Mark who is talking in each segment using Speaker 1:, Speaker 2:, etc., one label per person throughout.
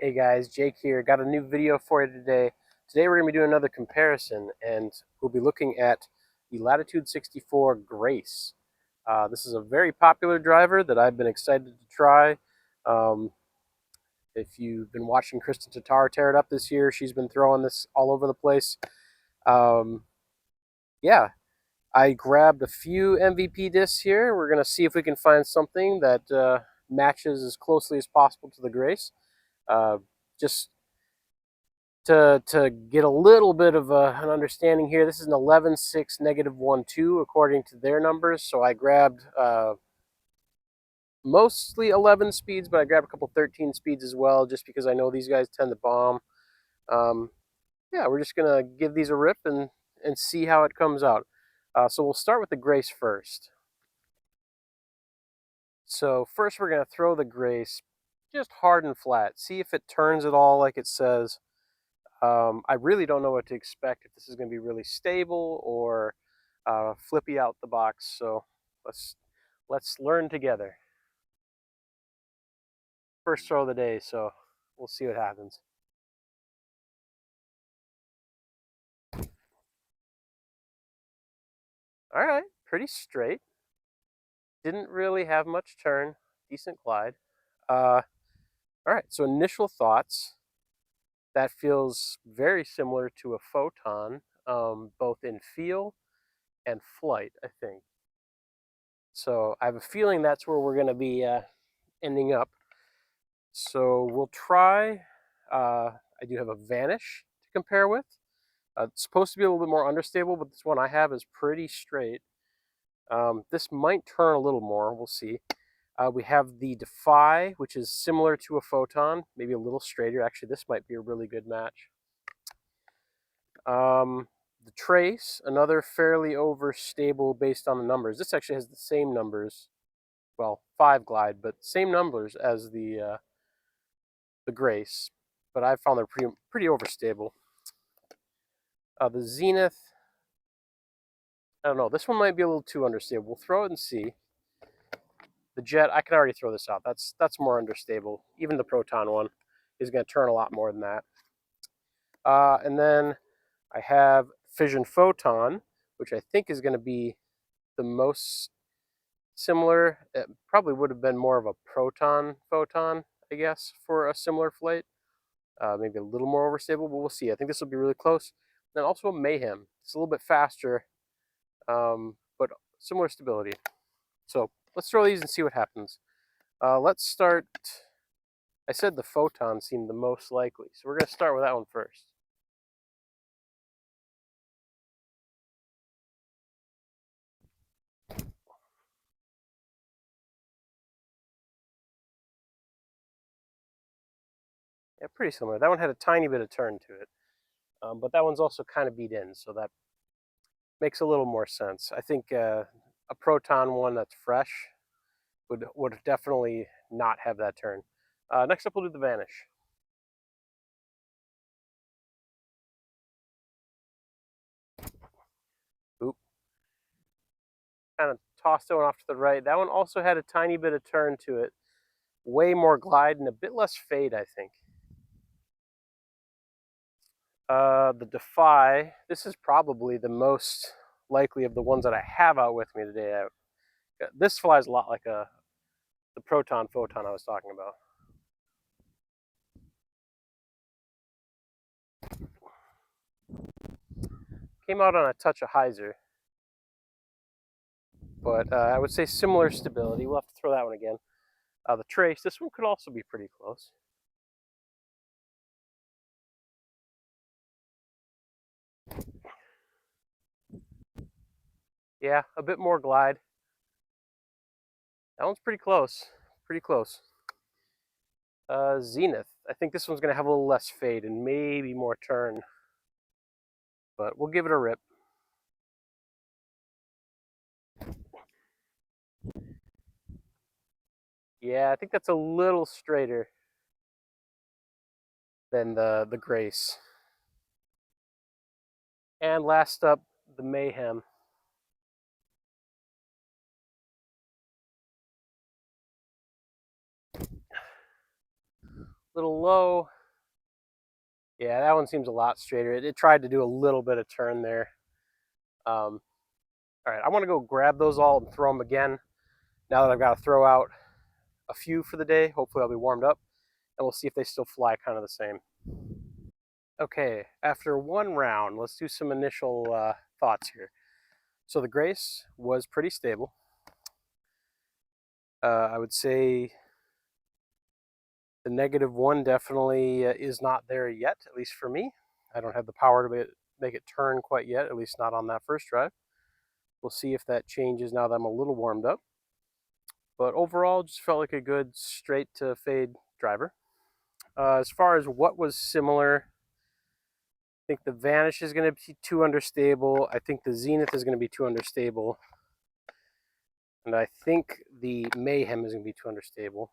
Speaker 1: Hey guys, Jake here. Got a new video for you today. Today we're going to be doing another comparison, and we'll be looking at the Latitude 64 Grace. This is a very popular driver that I've been excited to try. Um, if you've been watching Kristen Tatar tear it up this year, she's been throwing this all over the place. Um, yeah, I grabbed a few MVP discs here. We're going to see if we can find something that matches as closely as possible to the Grace. Just to get a little bit of an understanding here, this is an 11.6 -1.2 according to their numbers. So I grabbed mostly 11 speeds, but I grabbed a couple 13 speeds as well, just because I know these guys tend to bomb. Um, yeah, we're just gonna give these a rip and see how it comes out. So we'll start with the Grace first. So first we're gonna throw the Grace just hard and flat. See if it turns at all like it says. I really don't know what to expect, if this is going to be really stable or flippy out the box. So let's learn together. First throw of the day, so we'll see what happens. All right, pretty straight. Didn't really have much turn. Decent glide. All right, so initial thoughts. That feels very similar to a photon, both in feel and flight, I think. So I have a feeling that's where we're going to be ending up. So we'll try, I do have a Vanish to compare with. It's supposed to be a little bit more understable, but this one I have is pretty straight. This might turn a little more, we'll see. We have the Defy, which is similar to a Photon, maybe a little straighter. Actually, this might be a really good match. The Trace, another fairly overstable based on the numbers. This actually has the same numbers, well, 5 glide, but same numbers as the Grace, but I found they're pretty overstable. The Zenith, I don't know. This one might be a little too understable. We'll throw it and see. The Jet, I can already throw this out. That's more understable. Even the Proton one is going to turn a lot more than that. And then I have Fission Photon, which I think is going to be the most similar. It probably would have been more of a Proton Photon, I guess, for a similar flight. Maybe a little more overstable, but we'll see. I think this will be really close. Then also a Mayhem. It's a little bit faster, but similar stability. So let's throw these and see what happens. Let's start. I said the Photon seemed the most likely, so we're going to start with that one first. Yeah, pretty similar. That one had a tiny bit of turn to it, but that one's also kind of beat in, so that makes a little more sense. I think a Proton one that's fresh would definitely not have that turn. Next up, we'll do the Vanish. Oop. Kind of tossed that one off to the right. That one also had a tiny bit of turn to it. Way more glide and a bit less fade, I think. The Defy, this is probably the most likely of the ones that I have out with me today. This flies a lot like the Proton Photon I was talking about. Came out on a touch of Hyzer, but I would say similar stability. We'll have to throw that one again. The Trace, this one could also be pretty close. Yeah, a bit more glide. That one's pretty close. Pretty close. Zenith. I think this one's going to have a little less fade and maybe more turn. But we'll give it a rip. Yeah, I think that's a little straighter than the Grace. And last up, the Mayhem. Little low. Yeah, that one seems a lot straighter. It tried to do a little bit of turn there. All right, I want to go grab those all and throw them again. Now that I've got to throw out a few for the day, hopefully I'll be warmed up, and we'll see if they still fly kind of the same. Okay, after one round, let's do some initial thoughts here. So the Grace was pretty stable. I would say the -1 definitely is not there yet, at least for me. I don't have the power to make it turn quite yet, at least not on that first drive. We'll see if that changes now that I'm a little warmed up. But overall, just felt like a good straight to fade driver. As far as what was similar, I think the Vanish is going to be too understable. I think the Zenith is going to be too understable. And I think the Mayhem is going to be too understable.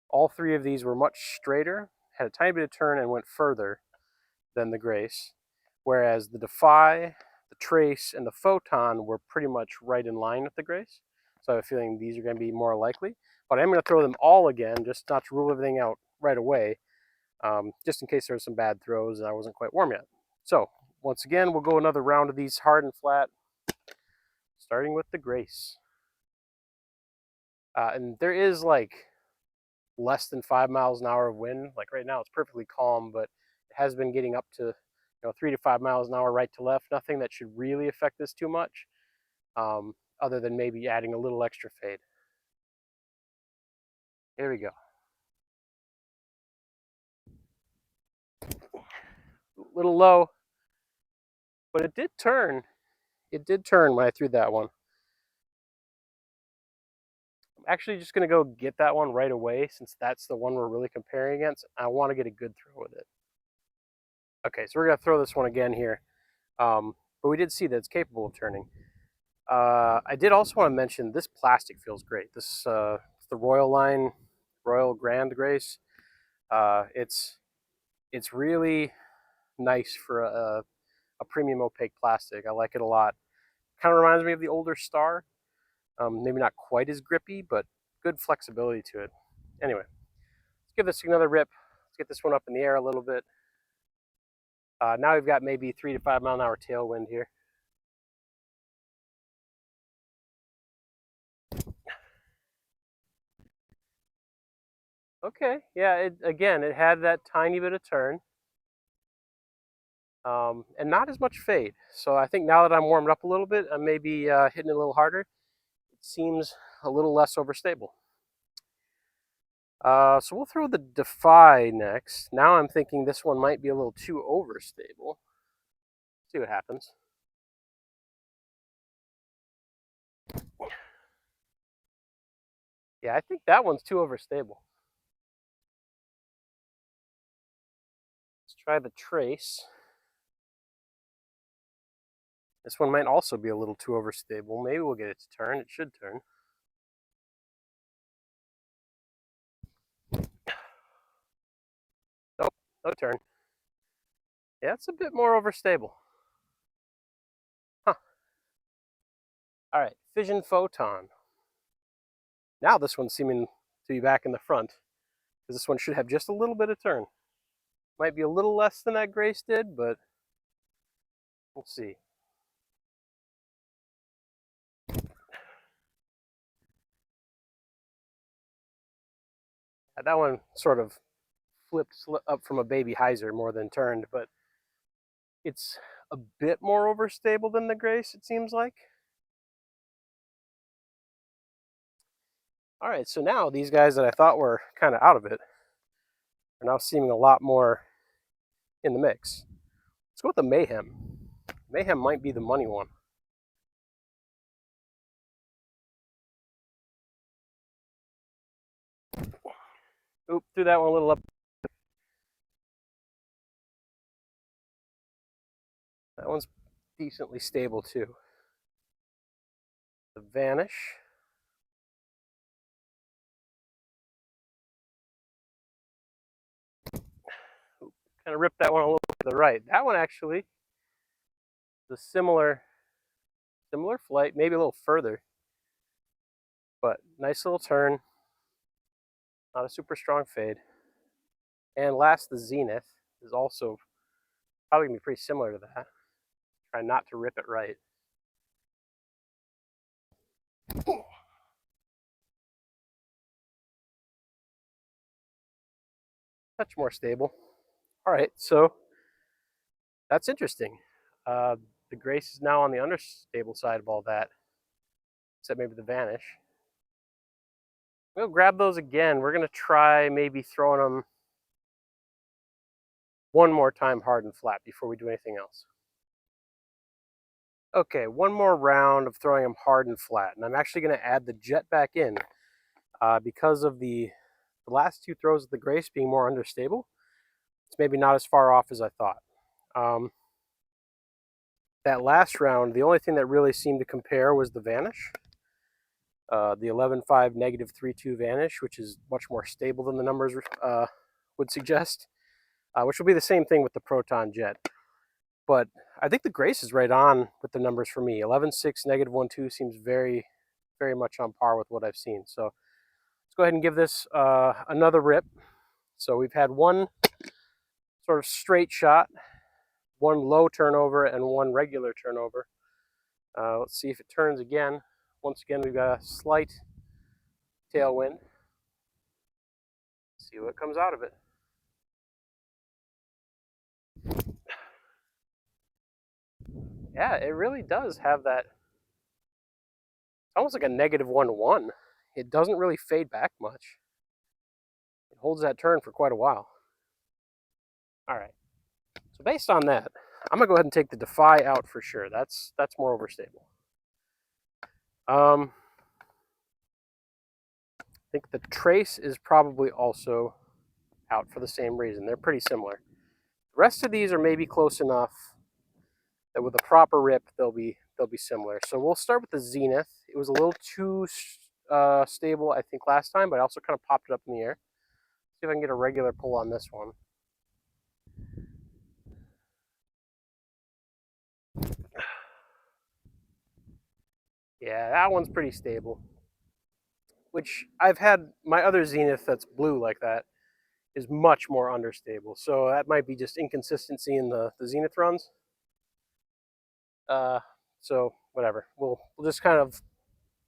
Speaker 1: All three of these were much straighter, had a tiny bit of turn, and went further than the Grace. Whereas the Defy, the Trace, and the Photon were pretty much right in line with the Grace. So I have a feeling these are going to be more likely. But I'm going to throw them all again, just not to rule everything out right away, just in case there were some bad throws and I wasn't quite warm yet. So once again, we'll go another round of these hard and flat, starting with the Grace. And there is like less than 5 miles an hour of wind. Like right now, it's perfectly calm, but it has been getting up to 3 to 5 miles an hour right to left. Nothing that should really affect this too much, other than maybe adding a little extra fade. Here we go. A little low, but it did turn. It did turn when I threw that one. I'm actually just going to go get that one right away since that's the one we're really comparing against. I want to get a good throw with it. Okay, so we're going to throw this one again here. But we did see that it's capable of turning. I did also want to mention this plastic feels great. This the Royal line, Royal Grand Grace. It's really nice for a premium opaque plastic. I like it a lot. Kind of reminds me of the older Star. Maybe not quite as grippy, but good flexibility to it. Anyway, let's give this another rip. Let's get this one up in the air a little bit. Now we've got maybe 3 to 5 mile an hour tailwind here. Okay, yeah, it had that tiny bit of turn. And not as much fade. So I think now that I'm warmed up a little bit, I may be hitting it a little harder. It seems a little less overstable. So we'll throw the Defy next. Now I'm thinking this one might be a little too overstable. See what happens. Yeah, I think that one's too overstable. Let's try the Trace. This one might also be a little too overstable. Maybe we'll get it to turn. It should turn. Nope, no turn. Yeah, it's a bit more overstable. Huh. All right, Fission Photon. Now this one's seeming to be back in the front, because this one should have just a little bit of turn. Might be a little less than that Grace did, but we'll see. That one sort of flipped up from a baby hyzer more than turned, but it's a bit more overstable than the Grace, it seems like. All right, so now these guys that I thought were kind of out of it are now seeming a lot more in the mix. Let's go with the Mayhem. Mayhem might be the money one. Oop, threw that one a little up. That one's decently stable too. The Vanish. Oop, kind of ripped that one a little to the right. That one actually is a similar flight, maybe a little further, but nice little turn. Not a super strong fade. And last, the Zenith is also probably going to be pretty similar to that. Try not to rip it right. Much more stable. All right, so that's interesting. The Grace is now on the understable side of all that, except maybe the Vanish. We'll grab those again. We're going to try maybe throwing them one more time hard and flat before we do anything else. Okay, one more round of throwing them hard and flat, and I'm actually going to add the Jet back in because of the last two throws of the Grace being more understable. It's maybe not as far off as I thought. That last round, the only thing that really seemed to compare was the Vanish. The 11.5 negative 3.2 Vanish, which is much more stable than the numbers would suggest, which will be the same thing with the Proton Jet. But I think the Grace is right on with the numbers for me. 11.6 negative 1.2 seems very, very much on par with what I've seen. So let's go ahead and give this another rip. So we've had one sort of straight shot, one low turnover, and one regular turnover. Let's see if it turns again. Once again, we've got a slight tailwind. See what comes out of it. Yeah, it really does have that. It's almost like a negative 1-1. It doesn't really fade back much. It holds that turn for quite a while. All right. So based on that, I'm gonna go ahead and take the Defy out for sure. That's more overstable. I think the Trace is probably also out for the same reason. They're pretty similar. The rest of these are maybe close enough that with a proper rip, they'll be similar. So we'll start with the Zenith. It was a little too stable, I think, last time, but I also kind of popped it up in the air. See if I can get a regular pull on this one. Yeah, that one's pretty stable. Which I've had my other Zenith that's blue like that is much more understable. So that might be just inconsistency in the Zenith runs. So whatever. We'll just kind of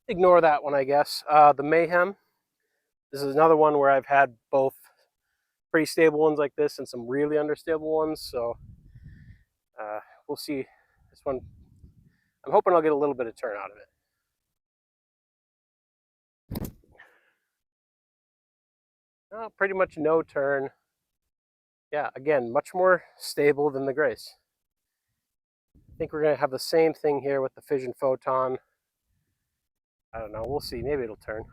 Speaker 1: ignore that one, I guess. The Mayhem. This is another one where I've had both pretty stable ones like this and some really unstable ones. So we'll see. This one, I'm hoping I'll get a little bit of turn out of it. Pretty much no turn. Yeah, again, much more stable than the Grace. I think we're going to have the same thing here with the Fission Photon. I don't know. We'll see. Maybe it'll turn.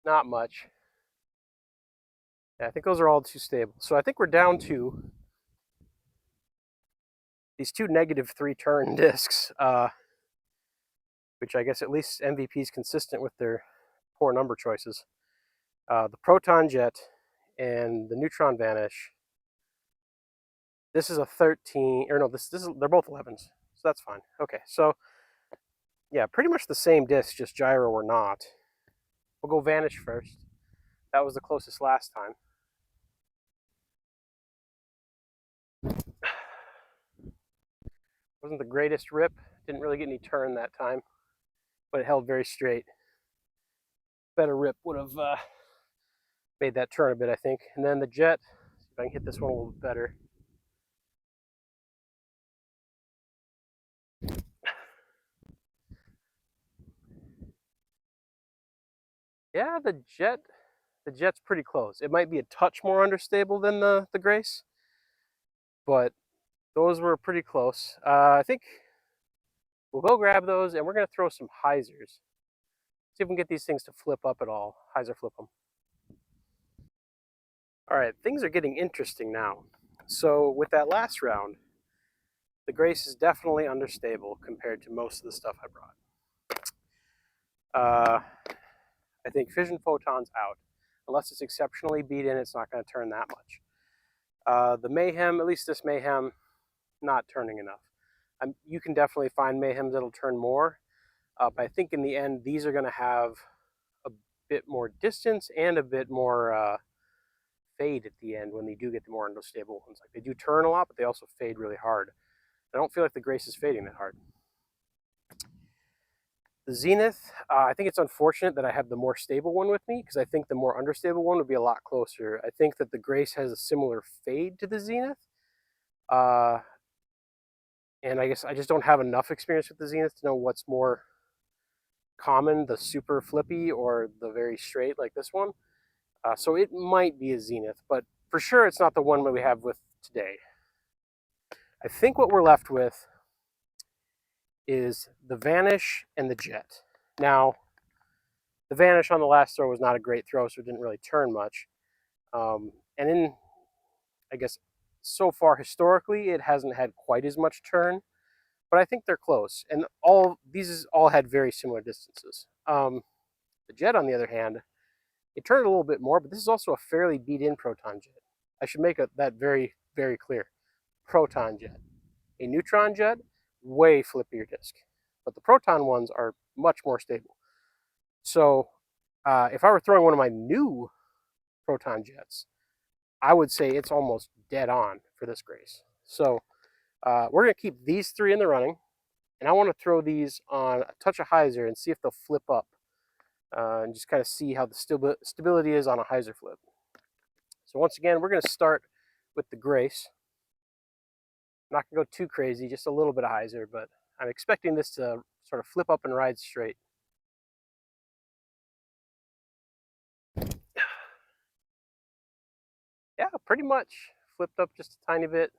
Speaker 1: Not much. Yeah, I think those are all too stable. So I think we're down to these two negative 3 turn discs, which I guess at least MVP is consistent with their poor number choices. The Proton Jet and the Neutron Vanish. This is a 13, or no, this is, they're both 11s, so that's fine. Okay, so yeah, pretty much the same disc, just gyro or not. We'll go Vanish first. That was the closest last time. Wasn't the greatest rip. Didn't really get any turn that time, but it held very straight. Better rip would have made that turn a bit, I think. And then the Jet, see if I can hit this one a little bit better. Yeah, the Jet's pretty close. It might be a touch more understable than the Grace, but those were pretty close. I think we'll go grab those, and we're going to throw some Hyzers. See if we can get these things to flip up at all. Hyzer-Flip them. All right, things are getting interesting now. So with that last round, the Grace is definitely understable compared to most of the stuff I brought. I think Fission Photon's out. Unless it's exceptionally beat in, it's not going to turn that much. The Mayhem, at least this Mayhem, not turning enough. You can definitely find Mayhems that'll turn more, But I think in the end, these are going to have a bit more distance and a bit more fade at the end when they do get the more unstable ones. Like they do turn a lot, but they also fade really hard. I don't feel like the Grace is fading that hard. The Zenith, I think it's unfortunate that I have the more stable one with me because I think the more understable one would be a lot closer. I think that the Grace has a similar fade to the Zenith. And I guess I just don't have enough experience with the Zenith to know what's more common, the super flippy or the very straight like this one. So it might be a Zenith, but for sure it's not the one that we have with today. I think what we're left with is the Vanish and the Jet. Now, the Vanish on the last throw was not a great throw, so it didn't really turn much. And in, I guess, so far historically, it hasn't had quite as much turn, but I think they're close. And these all had very similar distances. The Jet, on the other hand, it turned a little bit more, but this is also a fairly beat-in proton jet. I should make that very, very clear. Proton jet. A neutron jet, way flippier disc. But the proton ones are much more stable. So if I were throwing one of my new proton jets, I would say it's almost dead on for this Grace. So we're going to keep these three in the running, and I want to throw these on a touch of Hyzer and see if they'll flip up, and just kind of see how the stability is on a Hyzer-Flip. So once again, we're going to start with the Grace. I'm not going to go too crazy, just a little bit of Hyzer, but I'm expecting this to sort of flip up and ride straight. Yeah, pretty much flipped up just a tiny bit,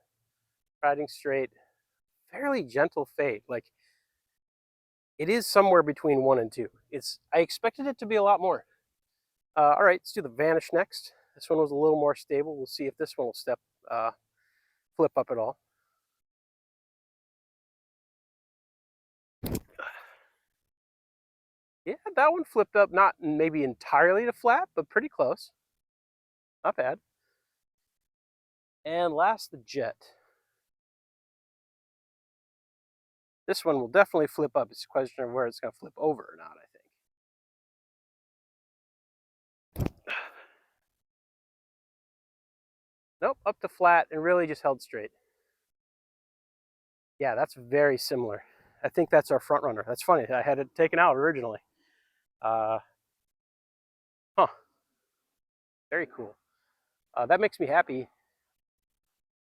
Speaker 1: riding straight. Fairly gentle fade. Like, it is somewhere between 1 and 2. I expected it to be a lot more. All right, let's do the Vanish next. This one was a little more stable. We'll see if this one will flip up at all. Yeah, that one flipped up, not maybe entirely to flat, but pretty close. Not bad. And last, the Jet. This one will definitely flip up. It's a question of where it's going to flip over or not, I think. Nope, up to flat and really just held straight. Yeah, that's very similar. I think that's our front runner. That's funny. I had it taken out originally. Huh. Very cool. That makes me happy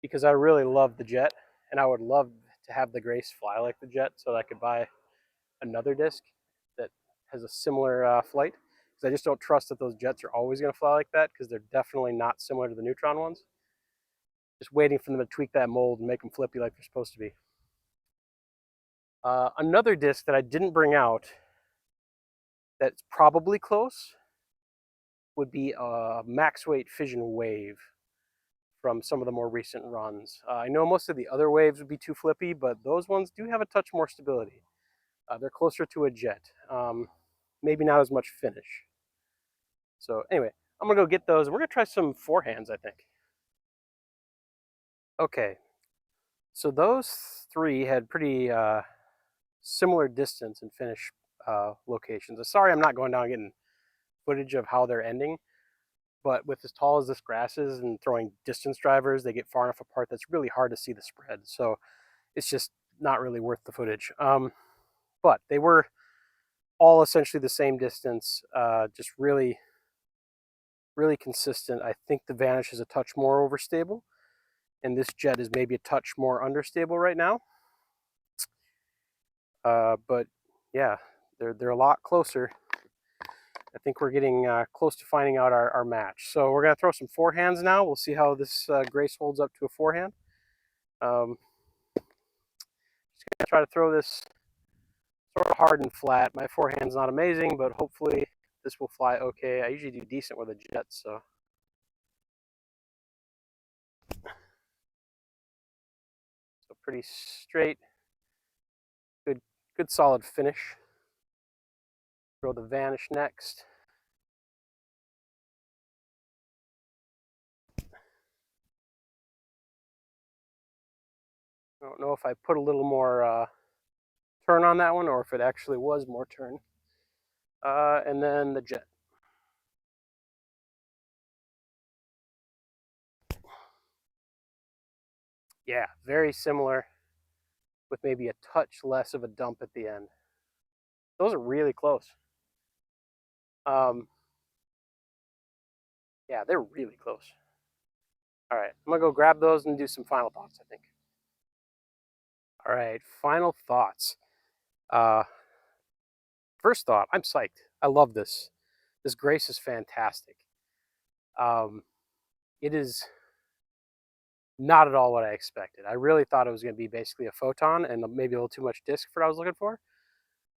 Speaker 1: because I really love the Jet, and I would love to have the Grace fly like the Jet so that I could buy another disc that has a similar flight. Because I just don't trust that those Jets are always going to fly like that because they're definitely not similar to the Neutron ones. Just waiting for them to tweak that mold and make them flippy like they're supposed to be. Another disc that I didn't bring out that's probably close would be a max weight fission wave from some of the more recent runs. I know most of the other waves would be too flippy, but those ones do have a touch more stability. They're closer to a Jet. Maybe not as much finish. So anyway, I'm gonna go get those. We're gonna try some forehands, I think. Okay, so those three had pretty similar distance and finish locations. Sorry, I'm not going down and getting footage of how they're ending, but with as tall as this grass is and throwing distance drivers, they get far enough apart that's really hard to see the spread. So it's just not really worth the footage. But they were all essentially the same distance, just really, really consistent. I think the Vanish is a touch more overstable, and this Jet is maybe a touch more understable right now. But yeah, they're a lot closer. I think we're getting close to finding out our match. So we're going to throw some forehands now. We'll see how this Grace holds up to a forehand. Just going to try to throw this sort of hard and flat. My forehand's not amazing, but hopefully this will fly okay. I usually do decent with a Jet, so. So pretty straight, good solid finish. Throw the Vanish next. I don't know if I put a little more turn on that one or if it actually was more turn. And then the jet. Yeah, very similar with maybe a touch less of a dump at the end. Those are really close. Yeah, they're really close. All right, I'm gonna go grab those and do some final thoughts, I think. All right, final thoughts. Uh, First thought, I'm psyched. I love this. This Grace is fantastic. Um, it is not at all what I expected. I really thought it was going to be basically a photon and maybe a little too much disc for what I was looking for.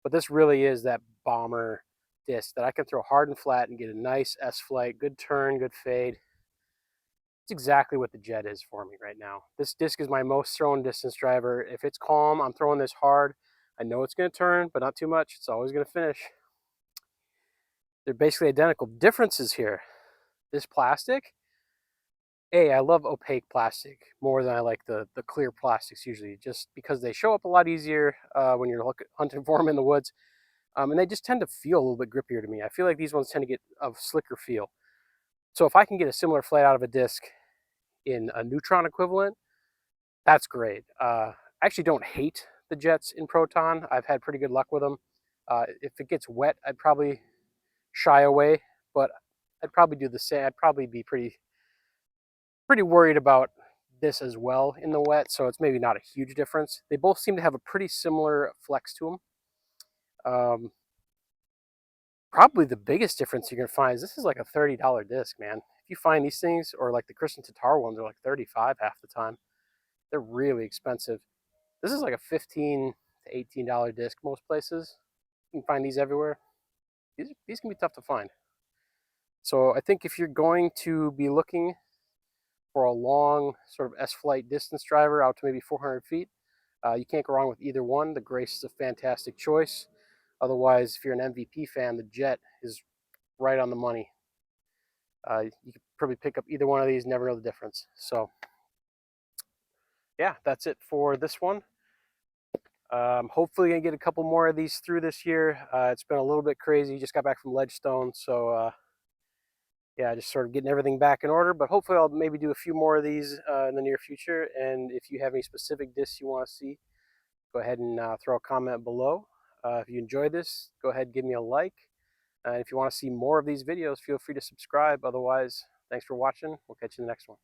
Speaker 1: But this really is that bomber disc that I can throw hard and flat and get a nice S flight, good turn, good fade. It's exactly what the jet is for me right now. This disc is my most thrown distance driver. If it's calm, I'm throwing this hard. I know it's going to turn, but not too much. It's always going to finish. They're basically identical. Differences here. This plastic, I love opaque plastic more than I like the clear plastics usually, just because they show up a lot easier when you're hunting for them in the woods. And they just tend to feel a little bit grippier to me. I feel like these ones tend to get a slicker feel. So if I can get a similar flight out of a disc in a neutron equivalent, that's great. I actually don't hate the jets in Proton. I've had pretty good luck with them. If it gets wet, I'd probably shy away, but I'd probably do the same. I'd probably be pretty worried about this as well in the wet, so it's maybe not a huge difference. They both seem to have a pretty similar flex to them. Probably the biggest difference you're gonna find is this is like a $30 disc, man. If you find these things, or like the Christian Tatar ones are like 35 half the time. They're really expensive. This is like a $15 to $18 disc most places. You can find these everywhere. These can be tough to find. So I think if you're going to be looking for a long sort of S-flight distance driver out to maybe 400 feet, you can't go wrong with either one. The Grace is a fantastic choice. Otherwise, if you're an MVP fan, the Jet is right on the money. You could probably pick up either one of these, never know the difference. So yeah, that's it for this one. Hopefully gonna get a couple more of these through this year. It's been a little bit crazy. Just got back from Ledgestone, so yeah, just sort of getting everything back in order. But hopefully I'll maybe do a few more of these in the near future. And if you have any specific discs you want to see, go ahead and throw a comment below. If you enjoyed this, go ahead and give me a like. And if you want to see more of these videos, feel free to subscribe. Otherwise, thanks for watching. We'll catch you in the next one.